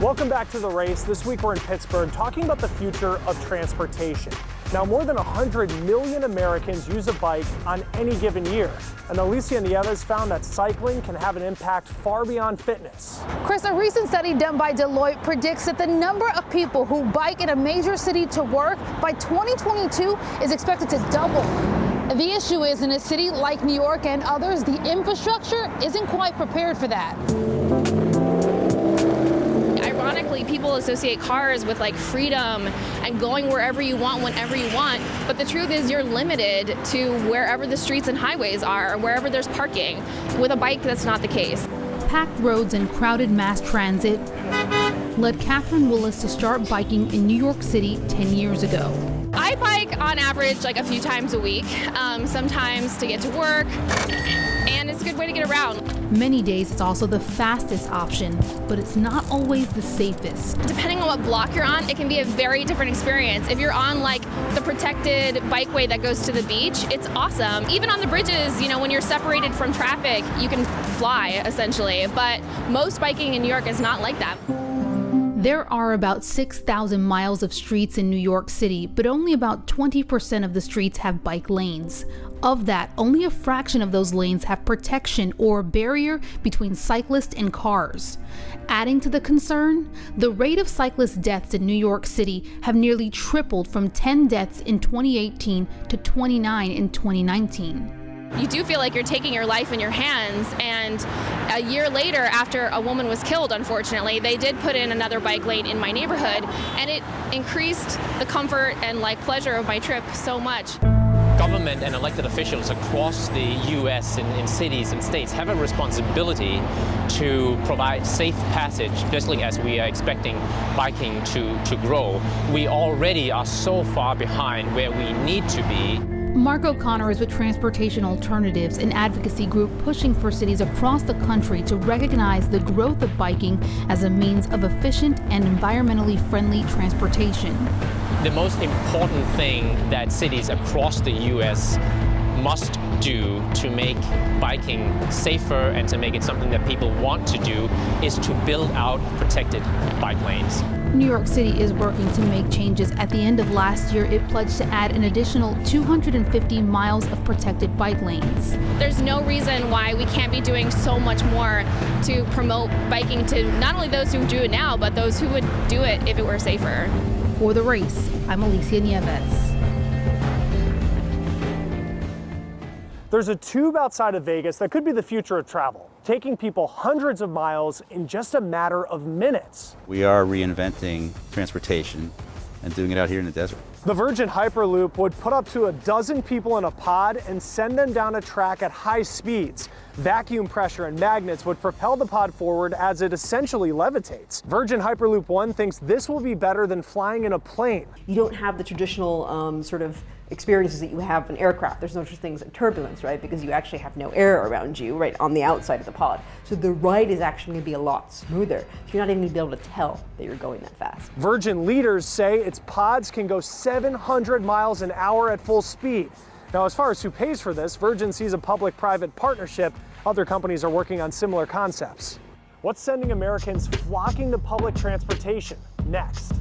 Welcome back to The Race. This week we're in Pittsburgh talking about the future of transportation. Now, more than 100 million Americans use a bike on any given year. And Alicia Nieves found that cycling can have an impact far beyond fitness. Chris, a recent study done by Deloitte predicts that the number of people who bike in a major city to work by 2022 is expected to double. The issue is, in a city like New York and others, the infrastructure isn't quite prepared for that. Ironically, people associate cars with like freedom and going wherever you want, whenever you want. But the truth is you're limited to wherever the streets and highways are, or wherever there's parking. With a bike, that's not the case. Packed roads and crowded mass transit led Catherine Willis to start biking in New York City 10 years ago. I bike on average like a few times a week, sometimes to get to work, and it's a good way to get around. Many days it's also the fastest option, but it's not always the safest. Depending on what block you're on, it can be a very different experience. If you're on like the protected bikeway that goes to the beach, it's awesome. Even on the bridges, you know, when you're separated from traffic, you can fly essentially, but most biking in New York is not like that. There are about 6,000 miles of streets in New York City, but only about 20% of the streets have bike lanes. Of that, only a fraction of those lanes have protection or barrier between cyclists and cars. Adding to the concern, the rate of cyclist deaths in New York City have nearly tripled from 10 deaths in 2018 to 29 in 2019. You do feel like you're taking your life in your hands, and a year later, after a woman was killed, unfortunately, they did put in another bike lane in my neighborhood, and it increased the comfort and like pleasure of my trip so much. Government and elected officials across the U.S. in cities and states have a responsibility to provide safe passage, especially as we are expecting biking to grow. We already are so far behind where we need to be. Mark O'Connor is with Transportation Alternatives, an advocacy group pushing for cities across the country to recognize the growth of biking as a means of efficient and environmentally friendly transportation. The most important thing that cities across the U.S. must do to make biking safer and to make it something that people want to do is to build out protected bike lanes. New York City is working to make changes. At the end of last year, it pledged to add an additional 250 miles of protected bike lanes. There's no reason why we can't be doing so much more to promote biking to not only those who do it now, but those who would do it if it were safer. For The Race, I'm Alicia Nieves. There's a tube outside of Vegas that could be the future of travel, taking people hundreds of miles in just a matter of minutes. We are reinventing transportation and doing it out here in the desert. The Virgin Hyperloop would put up to a dozen people in a pod and send them down a track at high speeds. Vacuum pressure and magnets would propel the pod forward as it essentially levitates. Virgin Hyperloop One thinks this will be better than flying in a plane. You don't have the traditional sort of experiences that you have in aircraft. There's no such thing as turbulence, right? Because you actually have no air around you, right, on the outside of the pod. So the ride is actually going to be a lot smoother. So you're not even going to be able to tell that you're going that fast. Virgin leaders say its pods can go 700 miles an hour at full speed. Now, as far as who pays for this, Virgin sees a public-private partnership. Other companies are working on similar concepts. What's sending Americans flocking to public transportation? Next.